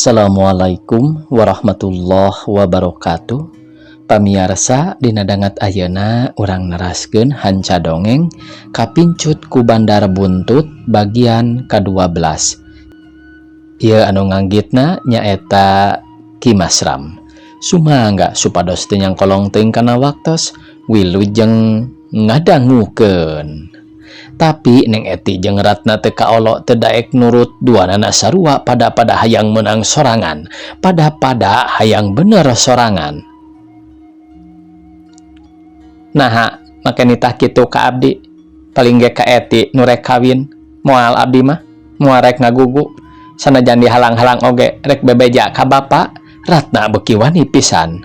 Assalamualaikum warahmatullahi wabarakatuh. Pamiarsa dina dangat ayeuna urang neraskeun hanca dongeng kapincut ku Bandar Buntut bagian ke-12. Ieu anu nganggitna nyaeta Kimasram. Sumangga supados teu nyangkolong teuing kana waktos wilujeng ngadangukeun. Tapi Neng Eti jeung Ratna teu kaolo teu daek nurut duanana sarua pada hayang menang sorangan, pada hayang bener sorangan. Nah, make nitah kitu ka abdi, paling ge ka Eti nu rek kawin, moal abdi mah moal rek ngagugu, sanajan dihalang-halang oge rek bebeja ka bapa, Ratna beuki wani pisan.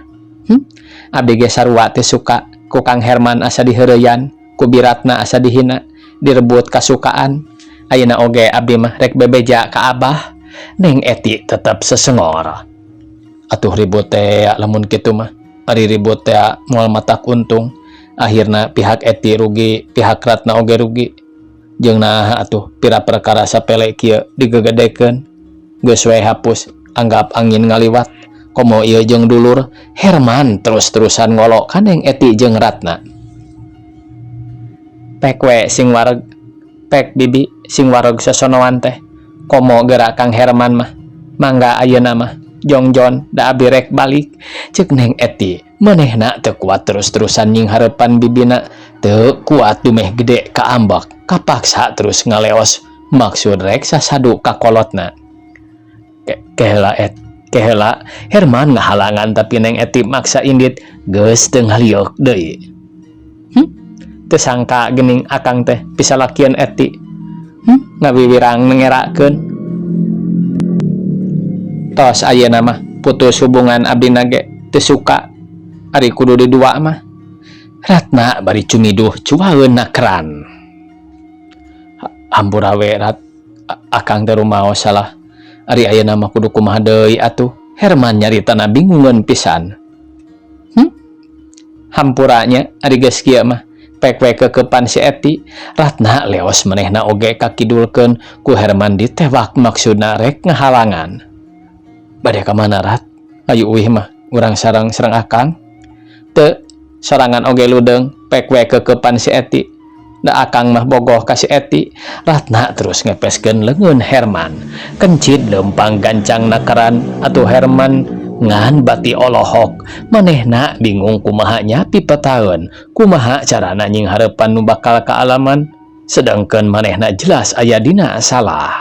Abdi ge sarua teu suka ku Kang Herman asa diheureyan, ku Biratna asa dihina, direbut kasukaan. Ayeuna oge abdi mah rek bebeja ka Abah. Neng Eti tetep sesengor. Atuh ribut teh lamun kitu mah, ari ribut teh moal matak untung. Akhirna pihak Eti rugi, pihak Ratna oge rugi. Jeung nah atuh pira perkara sapele kieu digegedekeun, geus we hapus, anggap angin ngaliwat. Komo ieu jeung dulur Herman terus-terusan ngolok ka Neng Eti jeung Ratna. Pek we sing wareg, pek bibi sing wareg sasonoan teh, komo geura Kang Herman mah, mangga ayeuna mah jongjon da abi rek balik. Ceuk Neng Eti manehna teu kuat terus-terusan nying harepan bibina, teu kuat dumeh gede ka ambek, kapaksa terus ngaleos maksud rek sasadu ka kolotna. Kehela Herman ngahalangan, tapi Neng Eti maksa indit geus teu ngaliuk deui. Teu sangka geuning akang teh pisalakieun Eti. Ngawiwirang ngerakeun. Tos ayeuna mah putus hubungan abdina ge teu suka. Ari kudu didua mah. Ratna bari cumiduh cuaeun nakeran. Hampura we Rat, akang teh rumaos salah. Ari ayeuna mah kudu kumaha deui atuh. Herman nyaritana bingungeun pisan. Hampuranya ari geus kieu mah pek we kekepan si Eti, Ratna leos manehna oge kakidulkeun ku Herman ditewak maksudna rek ngahalangan. Bade ka mana Rat? Ayu uih mah urang sareng akang. Teu sorangan oge ludeung pek we kekepan si Eti. Da akang mah bogoh ka si Eti. Ratna terus ngepeskeun leungeun Herman. Kencit leumpang gancang nakeran atuh Herman ngan bati olohok. Manehna bingung kumaha nyapi petaeun, kumaha carana nying harepan nu bakal kaalaman, sedangkeun manehna jelas aya dina salah.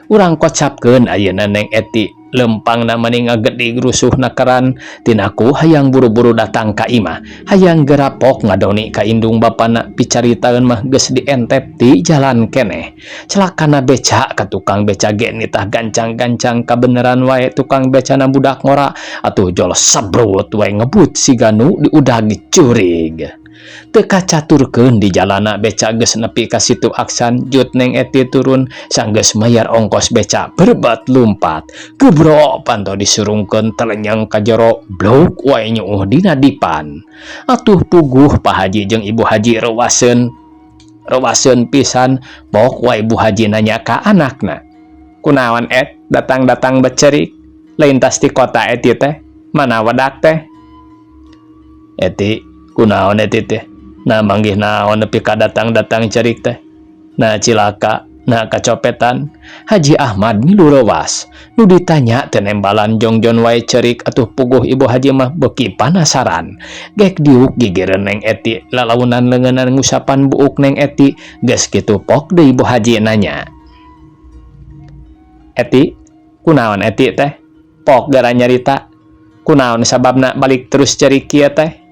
Urang kocapkeun ayeuna Neng Eti lempangna mani ngagedig rusuh nakeran, tinaku hayang buru-buru datang ka imah, hayang gerapok ngadoni ka indung bapana, picaritaeun mah geus dientep ti jalan keneh. Celakana beca ka tukang beca ge nitah gancang-gancang kabeneran wae tukang becana budak ngora, atuh jol sabrut wae ngebut si Ganu diudag dicurig. Teu kacaturkeun di jalana beca geus nepi ka situ Aksan, jut Neng Eti turun sanggeus mayar ongkos beca berbat lumpat. Gebro panto disurungkeun telenyang ka jero, blok wae nyuuh dina dipan. Atuh puguh Pak Haji jeung Ibu Haji rewaseun pisan. Pok wae Ibu Haji nanya ka anakna, "Kunaon datang-datang becerik? Lain tas ti kota Eti teh, mana wadak teh?" "Eti, kunaon Eti teh? Nah manggih naon nepi ka datang-datang cerik teh? Nah cilaka, nah kacopetan." Haji Ahmad milu rewas. Nu ditanya teu nembalan jongjon wae cerik, atuh puguh Ibu Haji mah beuki panasaran. Gek diuk gigireun Neng Eti, lalaunan leungeunna ngusapan buuk Neng Eti. Geus kitu pok deui Ibu Haji nanya, "Eti, kunaon Eti teh? Pok gara nyarita, kunaon sababna balik terus cerik kieu teh?"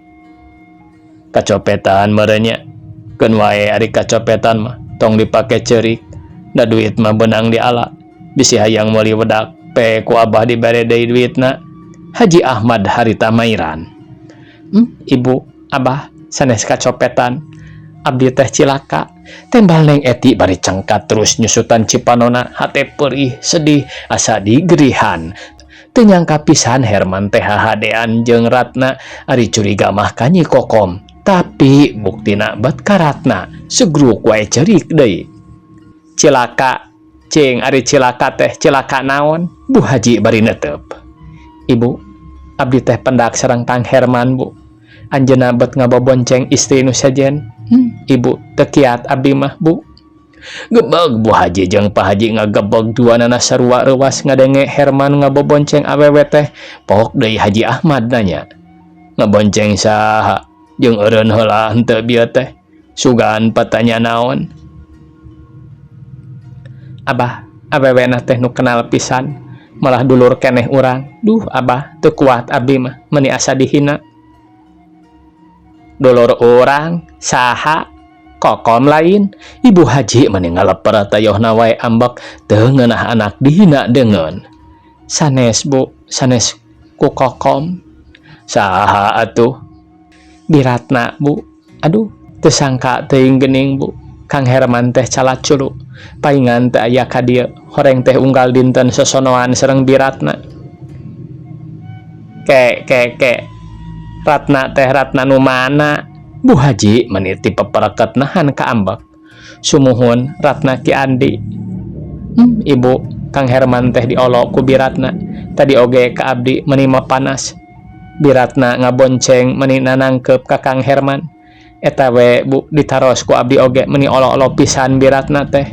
"Kacopetan merenya, keun wae ari kacopetan mah tong dipake cerik, da duit mah benang di ala, bisi hayang meuli wedak pe ku Abah dibere deui duitna." Haji Ahmad harita mairan, "Ibu, Abah sanes kacopetan, abdi teh cilaka." Tembal Neng Eti bari cangkat terus nyusutan cipanona, hate perih sedih asa digerihan. Teu nyangka pisan Herman teh hahadean jeung Ratna, ari curiga mah ka Nyi Kokom. Tapi buktina bet ka Ratna segruk wae cerik deui. "Cilaka cing ari cilaka teh cilaka naon? Bu Haji bari netep. Ibu, abdi teh pendak sareng Kang Herman, Bu. Anjeunna bet ngabobonceng istri nu sajen. Ibu, teu kiat abdi mah, Bu. Gebeg Bu Haji jeung Pak Haji ngagebeg duanana sarua reuwas ngadenge Herman ngabobonceng awewe teh. Pok deui Haji Ahmad nanya. Ngabonceng saha? Jeung eureun heula henteu bieu teh. Sugan patanya naon? Abah, awewena teh nu kenal pisan, malah dulur keneh urang. Duh, Abah, teu kuat abdi mah, meuni asa dihina. Dulur urang, saha? Kokom lain? Ibu Haji meuni ngaleper tayohna wae ambek teu ngeunah anak dihina deungeun. Sanes, Bu, sanes ku kokom. Saha atuh? Biratna, Bu. Aduh, teu sangka teuing geuning, Bu. Kang Herman teh calat culu. Paingan teh aya ka dieu, horeng teh unggal dinten sosonoan sareng biratna. Ke. Ratna teh Ratna nu mana? Bu Haji meniti pepereket nahan ka ambek. Sumuhun Ratna Ki Andi. Ibu, Kang Herman teh diolok ku biratna. Tadi oge ka abdi meuni panas. Biratna ngabonceng meuni nanangkeup ka Kang Herman. Eta we Bu ditaros ku abdi oge meuni olo-olo pisan biratna teh.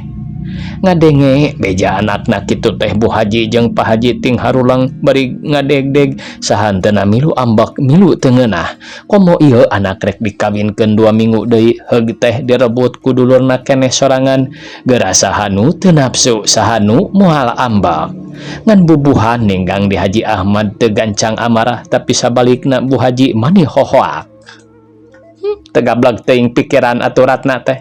Ngadenge beja anakna kitu teh Bu Haji jeung Pak Haji ting harulang bari ngadeg-deg sahanteuna milu ambek milu teu ngeunah. Komo ieu anak rek dikawinkeun 2 minggu deui heug teh direbut ku dulurna keneh sorangan geura sahanu teu nafsu sahanu moal ambak. Ngan bubuhan ninggang di Haji Ahmad teu gancang amarah tapi sabalikna Bu Haji mani hohoak. Tegablag teuing pikiran aturatna teh.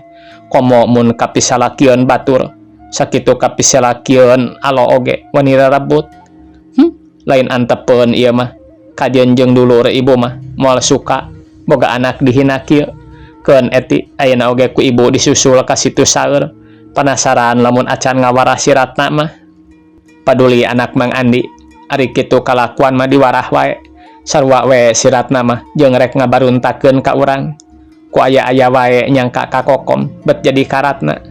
Komo mun kapisalakieun batur sakitu kapisalakieun alo oge wani rarebut. Lain antepeun ieu mah kajen jeung dulur ibu mah moal suka boga anak dihina kieu. Keun eti ayeuna oge ku ibu disusul ka situ saeur. Penasaran lamun acan ngawarah si Ratna mah. Paduli anak Mang Andi ari kitu kalakuan mah diwarah wae. Sarua we si Ratna mah jeung rek ngabaruntakeun ka urang. Ku aya-aya wae nyangka ka kokom bet jadi karatna.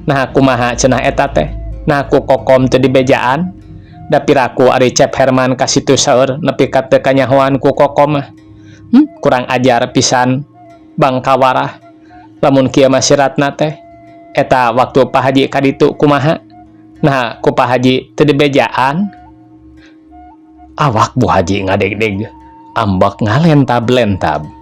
Nah kumaha cenah eta teh? Nah ku kokom teu dibejaan. Da piraku ari Cep Herman ka situ saeur nepi ka teu kanyahoan ku kokom mah. Kurang ajar pisan Bang Kawarah. Lamun kieu mah si Ratna teh eta waktu Pak Haji ka ditu kumaha? Nah ku Pak Haji teu dibejaan. Awak Bu Haji ngadeg-deg ambek ngalentab-lentab.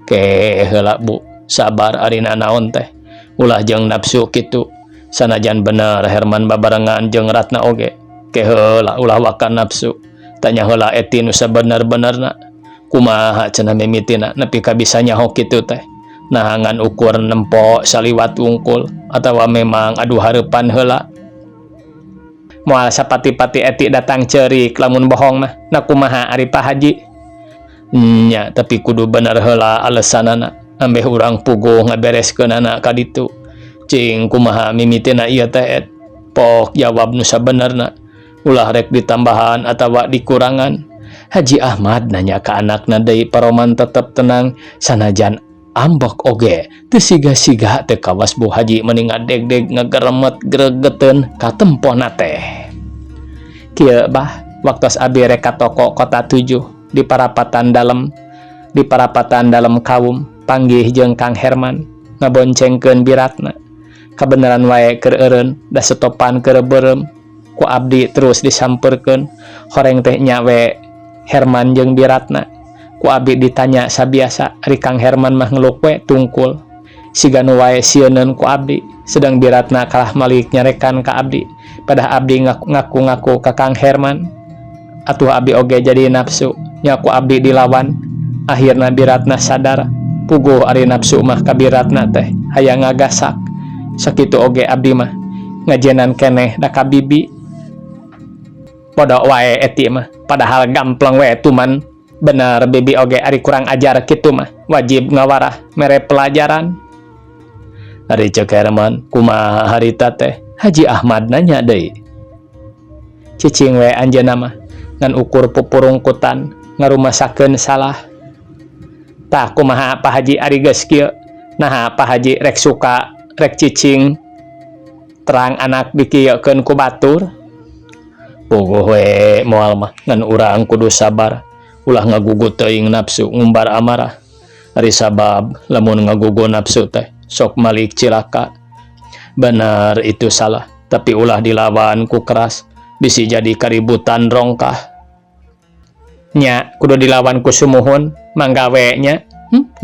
Ke heula Bu, sabar arina naon teh. Ulah jeung nafsu kitu. Sanajan bener Herman babarengan jeung Ratna oge. Ke heula ulah wakan nafsu. Tanya heula eti nu sabener-benerna. Kumaha cenah mimitina nepi ka bisa nyaho kitu teh. Nahangan ukur nempo saliwat wungkul atawa memang adu hareupan heula. Moal sapati-pati eti datang ceurik lamun bohong mah. Na kumaha ari Pak Haji? Nya tapi kudu bener heula alesanana ambeh urang puguh ngabereskeun anak ka ditu. Cing kumaha mimitina ieu teh pok jawab nu sabenerna. Ulah rek ditambahan atawa dikurangan. Haji Ahmad nanya ka anakna deui paroman tetep tenang sanajan ambek oge teu siga-siga teu kawas Bu Haji meuni ngadeg-deg ngageremet gregeteun ka tempona teh. Kieu bah waktos abi rek ka toko Kota 7 di parapatan dalam kaum panggih jeung Kang Herman ngaboncengkeun biratna. Kabeneran wae keur eureun da setopan keur beureum ku abdi terus disampeurkeun horeng teh nya we Herman jeung biratna. Ku abdi ditanya sabiasa ari Kang Herman mah ngeluk we tungkul siga nu wae sieuneun ku abdi sedang biratna kalah malik nyarekan ka abdi padah abdi ngaku-ngaku ka Kang Herman. Atuh abdi oge jadi nafsu nya ku abdi dilawan. Akhirna biratna sadar puguh ari nafsu mah ka biratna teh hayang ngagasak. Sakitu oge abdi mah ngajenan keneh da ka bibi. Podo wae eti mah padahal gampleng we tuman. Bener bibi oge ari kurang ajar kitu mah wajib ngawarah mere pelajaran. Ari Cek Herman kumaha harita teh? Haji Ahmad nanya deui. Cicing we anjeunna mah ngan ukur pupurungkutan ngarumasakeun salah. Tah kumaha Pak Haji ari geus kieu? Nah Pak Haji rek suka rek cicing terang anak dikieukeun ku batur. Puguh we moal mah ngan urang kudu sabar ulah ngagugu teuing nafsu ngumbar amarah. Ari sabab lamun ngagugu nafsu teh sok malik cilaka. Benar itu salah, tapi ulah dilawan ku keras bisi jadi kaributan rongkah. Nya kudu dilawan ku sumuhun manggawe nya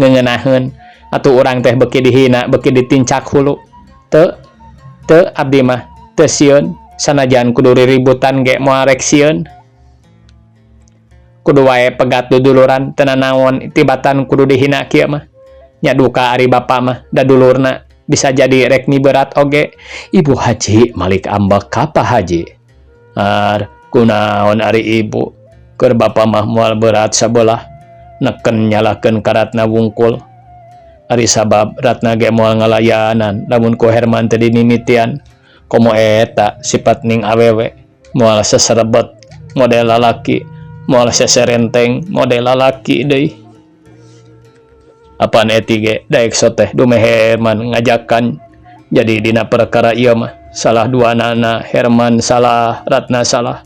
ngeuneunaheun atuh urang teh beuki dihina beuki ditincak hulu. Teu abdi mah teu sieun sanajan kudu riributan ge moal rek sieun. Kudu wae pegat duduluran teu nanaon tibatan kudu dihina kieu mah. Nya duka ari bapa mah da dulurna bisa jadi rek miberat oge. Ibu Haji malik ambek ka Pak Haji. Kunaon ari ibu keur bapa mah moal berat sabelah neken nyalakeun karatna wungkul. Ari sabab ratna ge moal ngalayanan lamun ku Herman teu dinimitian. Komo eta sifat ning awewe moal seserebet model lalaki, moal seserenteng model lalaki deui. Apaan eti ge daek soteh dume Herman ngajakan jadi dina perkara ieu mah salah duanana Herman salah Ratna salah.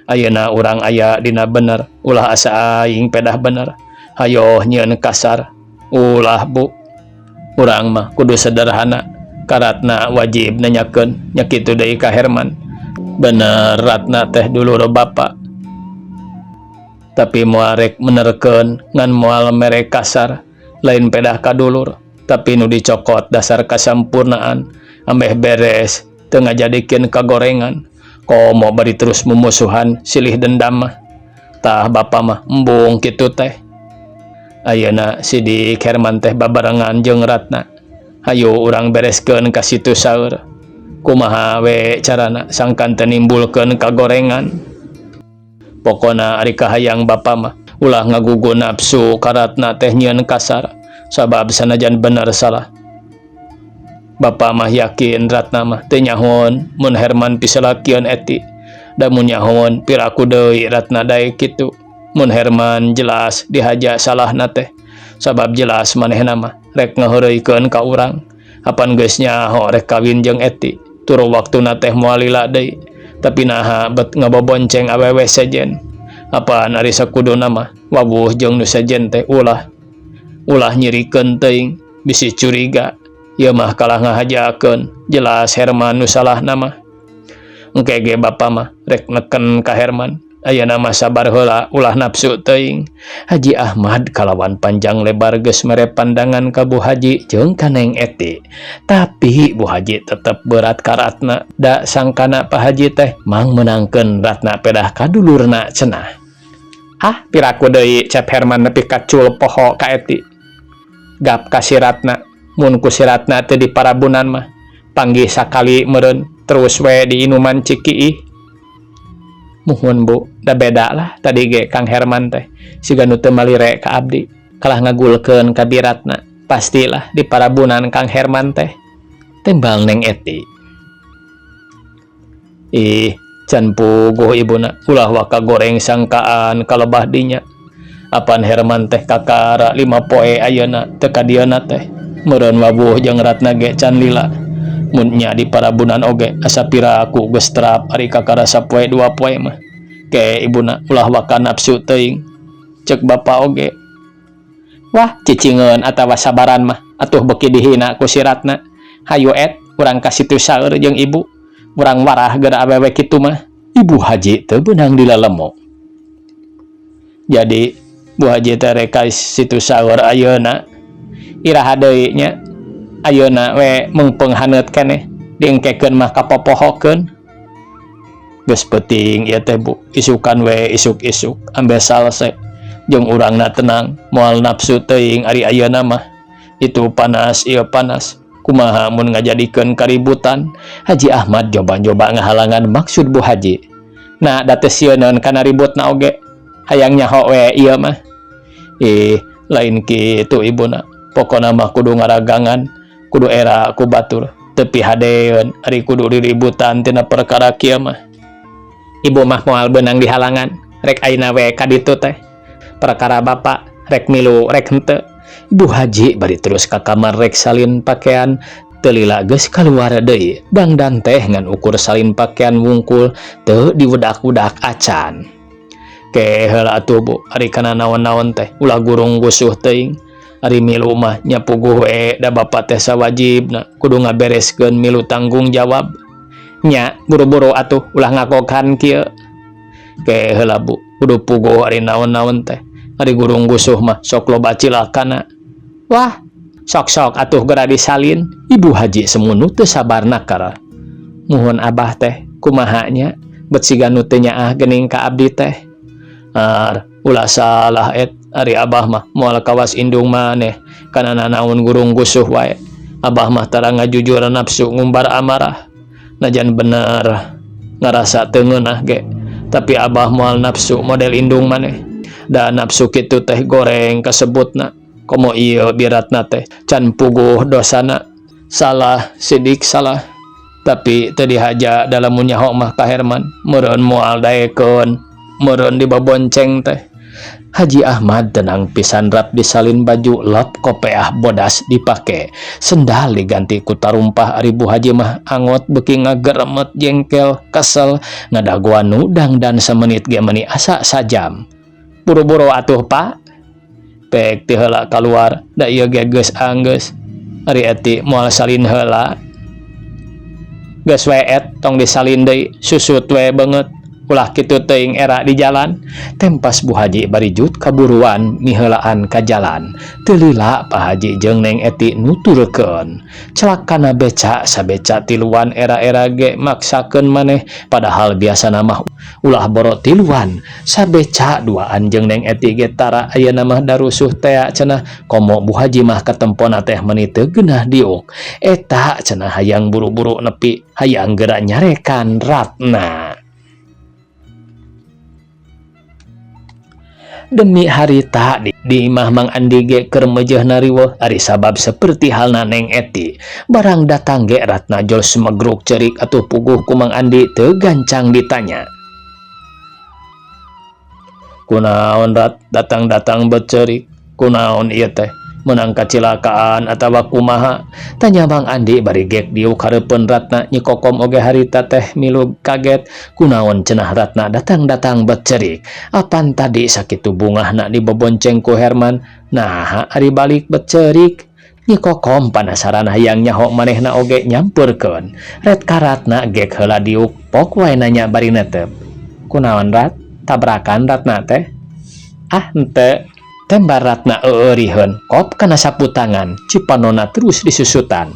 Ayeuna urang aya dina bener ulah asa aing pedah bener hayo nyieun kasar. Ulah bu urang mah kudu sederhana karatna wajib nanyakeun nya kitu deui ka Herman. Bener Ratna teh dulur bapa tapi moal rek menerkeun ngan moal mere kasar lain pedah ka dulur tapi nu dicokot dasar kasampurnaan ambeh beres teu ngajadikeun kagorengan. Komo bari terus mumusuhan silih dendam mah tah bapa mah embung kitu teh. Ayeuna sidik Herman teh babarengan jeung Ratna hayu urang bereskeun ka situ saeur kumaha we carana sangkan teu nimbulkeun kagorengan. Pokona ari kahayang bapa mah ulah ngagugu nafsu ka Ratna teh nyieun kasar sabab sanajan bener salah bapa mah yakin Ratna mah teu nyahoon mun Herman pisalakieun eti da mun nyahoon piraku deui Ratna daek kitu. Mun Herman jelas dihaja salahna teh sabab jelas manehna mah rek ngaheureuykeun ka urang apan geus nyaho rek kawin jeung eti turu waktuna teh moal lila deui tapi naha bet ngabobonceng awewe sejen. Apaan ari sakuduna mah wawuh jeung nu sejen teh ulah nyirikeun teuing bisi curiga ieu mah kalah ngahajakeun jelas Herman nu salahna mah. Engke ge bapa mah rek neken ka Herman ayeuna mah sabar heula ulah nafsu teuing. Haji Ahmad kalawan panjang lebar geus mere pandangan ka Bu Haji jeung ka Neng Eti tapi Bu Haji tetep berat ka Ratna da sangkana Pak Haji teh mang menangkeun Ratna pedah ka dulurna cenah. Piraku deui cep Herman nepi ka cul poho ka Eti gap ka si Ratna mun ku si Ratna teu diparabunan mah panggih sakali meureun terus we di inuman Cikiih. Muhun bu da beda lah tadi ge Kang Herman teh siga nu teu malire ka abdi kalah ngagulkeun ka Ratna pastilah diparabunan Kang Herman teh tembal Neng Eti. Can puguh ibuna ulah waka goreng sangkaan kalebah dinya. Apan Herman teh kakara 5 poe ayeuna teu ka dieuna teh meureun wawuh jeung Ratna ge can lila. Mun nya diparabunan oge asa piraku geus terap ari kakara sapoe 2 poe mah ke ibuna ulah waka nafsu teuing ceuk bapa oge. Wah cicingeun atawa sabaran mah atuh beuki dihina ku si Ratna hayu urang ka situ saeur jeung ibu urang warah geura awewe kitu mah. Ibu Haji teu beunang dilalemok. Jadi Bu Haji teh rek ka situ saeur ayeuna iraha deui nya ayeuna we meungpeung haneut keneh diengkekeun mah kapopohokeun geus peuting ieu teh Bu isukan we isuk-isuk ambe salse jeung urangna tenang moal nafsu teuing ari ayeuna mah itu panas ieu panas kumaha mun ngajadikeun kaributan. Haji Ahmad coba-coba ngahalangan maksud Bu Haji nah da teu sieun kana ributna oge hayang nyaho we ieu mah. Lain kitu ibuna pokona mah kudu ngaragangan kudu era ku batur tepi hadeun ari kudu riributan tina perkara kieu mah. Ibu mah moal beunang dihalangan rek ayeuna we ka ditu teh perkara bapa rek milu rek henteu. Ibu Haji bari terus ka kamar rek salin pakaian telila geus kaluar deui dangdan teh ngan ukur salin pakaian wungkul teu diwedak-wedak acan. Ke heula atuh Bu, ari kana naon-naon teh ulah gurung gusuh teuing. Ari milu mah nya puguh we da bapa teh sawajibna kudu ngabereskeun milu tanggung jawab. Nya buru-buru atuh ulah ngakokan kieu. Ke heula Bu, kudu puguh ari naon-naon teh. Ari gurung gusuh mah sok loba cilakana. Wah, sok-sok atuh geura disalin. Ibu Haji semunu teu sabarna kara. Muhun Abah teh kumaha nya bet siga nu teu nyaah geuning ka abdi teh. Ulah salah ari Abah mah moal kawas indung maneh kana naon gurung gusuh wae. Abah mah tara ngajujur nafsu ngumbar amarah. Najan bener ngarasa teu ngeunah ge, tapi Abah moal nafsu model indung maneh. Da nafsu kitu teh goreng kasebutna. Komo ieu biratna teh can puguh dosana. Salah sidik salah, tapi teu dihaja dalam nyaho mah ka Herman meureun moal daekeun, meureun dibabonceng teh. Haji Ahmad tenang pisan rap disalin baju lop kopeah bodas dipake, sendal diganti ku tarumpah. Ari Bu Haji mah angot beuki ngageremet jengkel kesel ngadaguan nudang dan semenit ge meuni asa sajam. Buru-buru atuh Pak, pek ti heula kaluar da ieu ge geus anggeus. Ari eti moal salin heula geus we tong disalin deui susut we beungeut. Ulah kitu teuing era di jalan, tempas Bu Haji barijut kaburuan miheulaan ka jalan. Teu lila Pak Haji jeung Neng Eti nuturkeun. Celakana beca sabeca tiluan era-era ge maksakeun maneh, padahal biasana mah ulah boro tiluan. Sabeca duaan jeung Neng Eti ge tara ayeuna mah darusuh tea cenah. Komo Bu Haji mah katempona teh meuni teu geunah diuk. Eta cenah hayang buru-buru nepi, hayang geura nyarekan Ratna. Demi harita di imah Mang Andi ge keur meujeuhna riweuh ari sabab saperti halna Neng Eti. Barang datang ge Ratna jol sumegruk ceurik atuh puguh ku Mang Andi teu gancang ditanya. Kunaon Rat datang-datang beceurik? Kunaon ieu teh? Menang kacilakaan atawa kumaha? Tanya Mang Andi bari gek diuk hareupeun Ratna. Nyikokom oge harita teh milu kaget. Kunaon cenah Ratna datang-datang beceurik? Apan tadi sakitu bungahna dibobonceng ku Herman. Nah, ari balik beceurik. Nyikokom panasaran hayang nyaho manehna oge nyampurkeun. Ret ka Ratna gek heula diuk pok wae nanya bari netep. Kunaon Rat? Tabrakan Ratna teh? Ah henteu. Tembar Ratna eueuriheun kop kana sapu tangan, cipanona terus disusutan.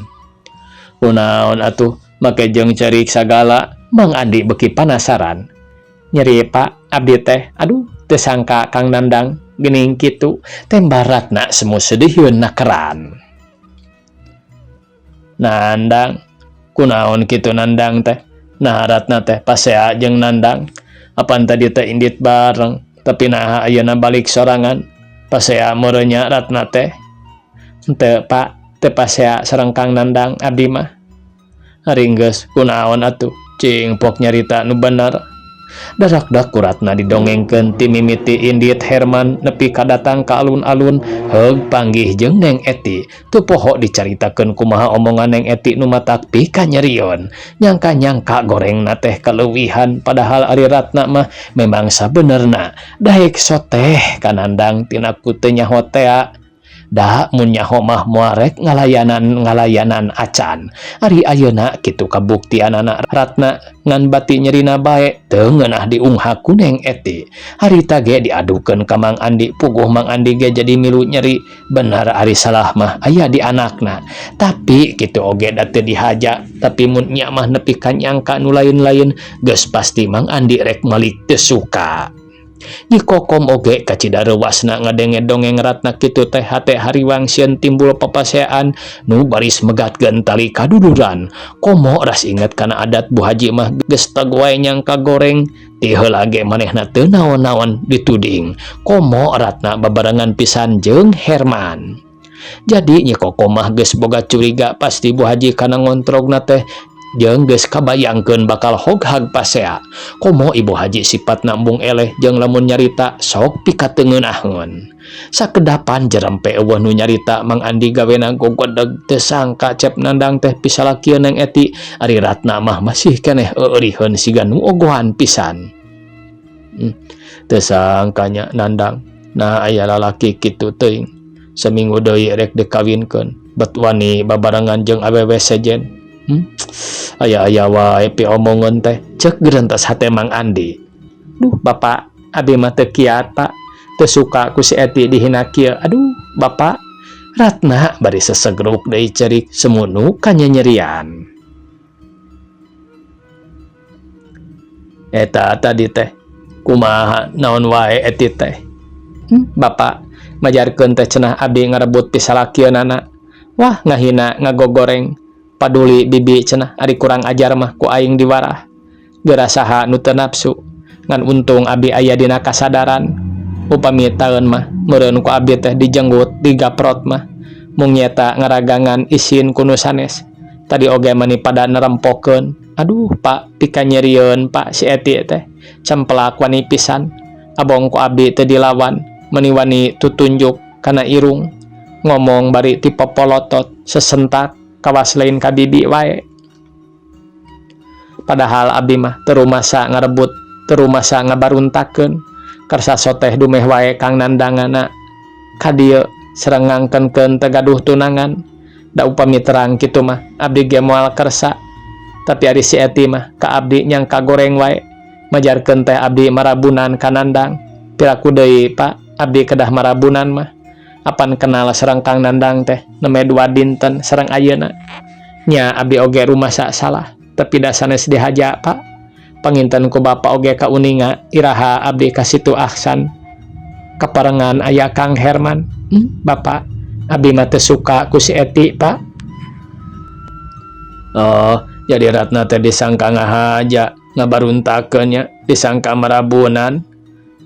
Kunaon atuh make jeung ceurik sagala? Mang Andi beuki panasaran. Nyeri Pak, abdi teh aduh teu sangka Kang Nandang geuning kitu. Tembar Ratna semu sedihieun nakeran. Nandang, kunaon kitu Nandang teh? Nah Ratna teh pasea jeung Nandang. Apan tadi teh indit bareng, tapi nah ayeuna balik sorangan. Pasea meureunnya Ratna teh? Henteu Pak, teu pasea sareng Kang Nandang abdi mah. Ari geus kunaon atuh? Cing pok nyarita nu bener. Darak-dak ku Ratna didongengkeun ti mimiti indit Herman nepi ka datang ka alun-alun heug panggih jeung Neng Eti. Teu poho dicaritakeun kumaha omongan Neng Eti nu matak pika nyerion. Nyangka-nyangka gorengna teh kaleuwihan, padahal ari Ratna mah memang sabenerna daek soteh ka Nandang tina ku teu nyaho tea. Da mun nyaho mah moal rek ngalayanan acan. Ari ayeuna kitu kabuktianana Ratna ngan bati nyerina bae teu ngeunah diungha ku Neng Eti. Harita ge diadukeun ka Mang Andi, puguh Mang Andi ge jadi milu nyeri. Bener ari salah mah aya di anakna. Tapi kitu oge da teu dihaja. Tapi mun nya mah nepi ka nyangka nu lain-lain, geus pasti Mang Andi rek malik teu suka. Nyikokom oge kacidareuwasna ngadenge dongeng Ratna kitu teh hate hariwang sieun timbul papasean nu baris megatkeun tali kaduduran. Komo ras inget kana adat Bu Haji mah geus teg wae nyangka goreng. Ti heula ge manehna teu naon-naon dituding. Komo Ratna babarengan pisan jeung Herman. Jadi Nyikokom mah geus boga curiga pasti Bu Haji kana ngontrogna teh jeung geus kabayangkeun bakal hoghag pasea. Komo Ibu Haji sifat nambung eleh jeung lamun nyarita sok pikateungeunahkeun. Sakedapan jerempe eueuh nu nyarita Mang Andi gawena gogodeg teu sangka cep nandang teh pisalakieun Neng Eti ari Ratna mah masih keneh euriheun siga nu ogohan pisan. Teu sangkanya nandang nah aya lalaki kitu teuing. Seminggu deui rek dikawinkeun bet wani babarengan jeung awewe sejen. Aya wae pi omongan teh cek gerentas hate Mang Andi. Duh Bapak, abi mah teu kiat Pak, teu suka ku si Eti dihina kieu. Aduh Bapak, Ratna bari sesegruk deui cerik semunu kanyanyerian. Eta tadi teh kumaha naon wae Eti teh. Bapak, majarkeun teh cenah abdi ngarebut pisalakieunana. Wah ngahina ngagogoreng. Paduli bibi cenah ari kurang ajar mah ku aing diwarah. Geura saha nu teu nafsu ngan untung abi aya dina kasadaran. Upami taeun mah meureun ku abi teh dijenggut digaprot mah mung nyata ngaragangan isin ku nu sanes. Tadi oge mani pada nerempokeun. Aduh Pak pikanyerieun Pak si Eti teh cempelak wani pisan. Abong ku abi teu dilawan mani wani tutunjuk kana irung ngomong bari ti popolotot sesentak kawas lain ka bibi wae. Padahal abdi mah teu rumasa ngarebut, teu rumasa ngabaruntakeun, karsa soteh dumeh wae kang nandangana ka dieu sareng ngangkenkeun teu gaduh tunangan. Da upami terang kitu mah abdi ge moal kersa. Tapi ari si Eti mah ka abdi nyangka goreng wae. Majarkeun teh abdi marabunan ka nandang. Piraku deui Pak, abdi kedah marabunan mah. Apan kenal sareng Kang Nandang teh neme 2 dinten sareng ayeuna. Nya abdi oge rumasa salah, tapi da sanes dihaja Pak. Panginten ku Bapa oge ka uninga iraha abdi ka Situ Ahsan. Kaparengan aya Kang Herman. Bapak, abdi mah teu suka ku si Eti Pak. Oh, jadi Ratna teh disangka ngahaja, ngabaruntakeun nya, disangka marabunan.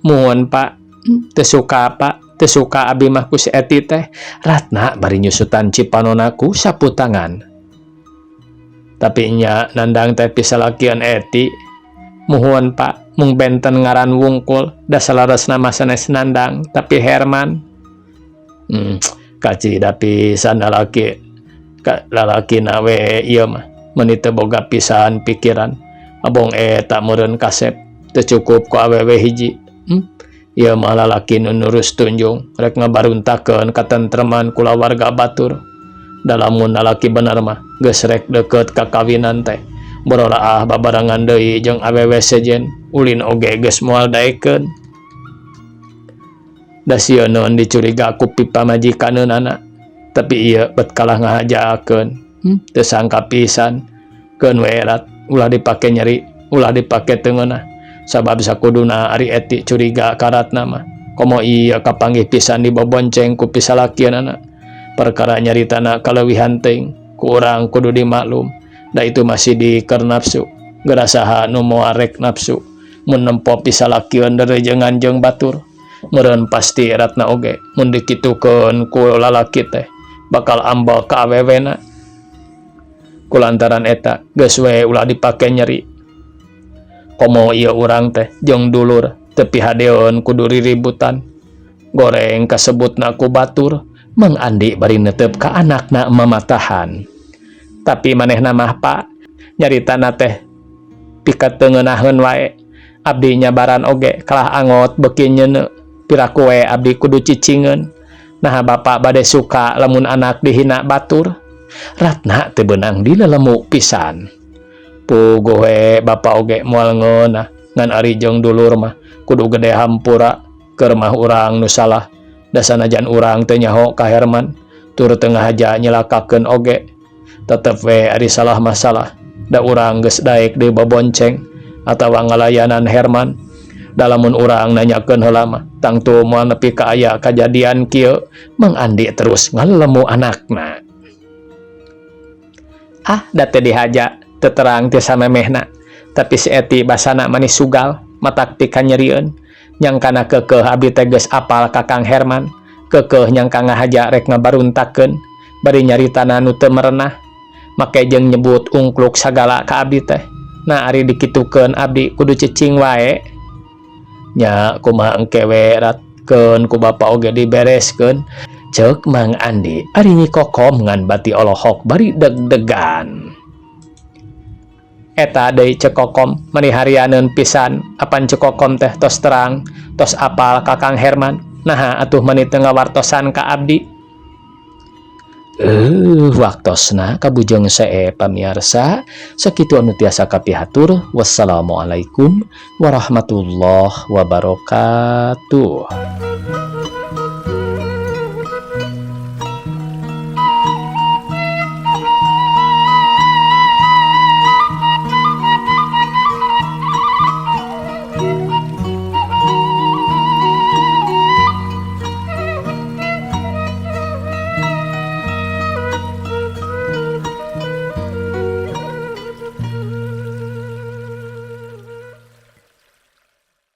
Muhun Pak, teu suka Pak. Teu suka abi mah ku si Eti teh. Ratna bari nyusutan cipanonaku sapu tangan. Tapi nya nandang teh pisalakieun Eti. Muhun Pak, mung benten ngaran wungkul da salaresna mah sanes nandang tapi Herman. Kacida pisan lalaki nawe ieu mah meuni teu boga pisan pikiran. Abong eta meureun kasep teu cukup ku awewe hiji. Ieu mah lalaki nu nurus tunjung rek ngabaruntakeun katentreman kula warga batur. Dalamun lalaki bener mah geus rek deukeut kakawinan teh borolaah babarengan deui jeung awewe sejen ulin oge geus moal daekeun. Da sieun naon dicuriga ku pipa majikaneunana tapi ieu bet kalah ngahajakeun. Teu sangka pisan keun we Rat ulah dipake nyeri ulah dipake teu ngeunah. Sabab sakuduna ari Eti curiga ka Ratna mah komo ieu kapanggih pisan dibobonceng ku pisalakieunana. Perkara nyaritana kaleuwihan teuing ku urang kudu dimaklum da itu masih di keur nafsu. Geura saha nu moal rek nafsu mun nempo pisalakieun derejengan jeung batur. Meureun pasti Ratna oge mun dikitukeun ku lalaki teh bakal ambal ka awewena. Kulantaran eta geus we ulah dipake nyeri. Komo ieu urang teh jeung dulur teu pihadeun kudu riributan. Goreng kasebutna ku batur, Mang Andi bari neuteup ka anakna mamatahan. Tapi manehna mah Pak, nyaritana teh piket teu ngeunaheun wae. Abdi nyabaran oge kalah angot beuki nyeuneu. Piraku we abdi kudu cicingeun. Nah Bapak bade suka lamun anak dihina batur. Ratna teu beunang dilelemu pisan. Puguh we Bapak oge moal ngeunah ngan ari jeung dulur mah kudu gede hampura keur mah urang nu salah. Da sanajan urang teu nyaho ka Herman tur teu ngahaja nyelakakeun oge. Tetep we ari salah masalah da urang geus daek di bobonceng atawa ngalayanan Herman. Da lamun urang nanyakeun heula mah tangtu moal nepi ka aya kajadian kieu Mang Andi terus ngalelemu anakna. Da teu dihaja teu terang teu samemehna. Tapi si Eti basana manis sugal matak pikanyerieun. Nyangkana keukeuh abdi teh geus apal ka Kang Herman. Keukeuh nyangka ngahaja rek ngabaruntakeun bari nyaritana nu teu merenah. make jeung nyebut ungkluk sagala ka abdi teh. Nah ari dikitukeun abdi kudu cicing wae. Nya kumaha engke we ratkeun ku bapa oge dibereskeun. Ceuk Mang Andi ari Nyi Kokom ngan bati olohok bari deg-degan. Eta deui Cek Kokom meuni harianeun pisan apan Cek Kokom teh tos terang tos apal ka Kang Herman. Naha atuh meuni teu ngawartosan ka abdi. Waktosna kabujeng sae pamiarsa sakitu anu tiasa kapihatur. Wassalamualaikum warahmatullahi wabarakatuh.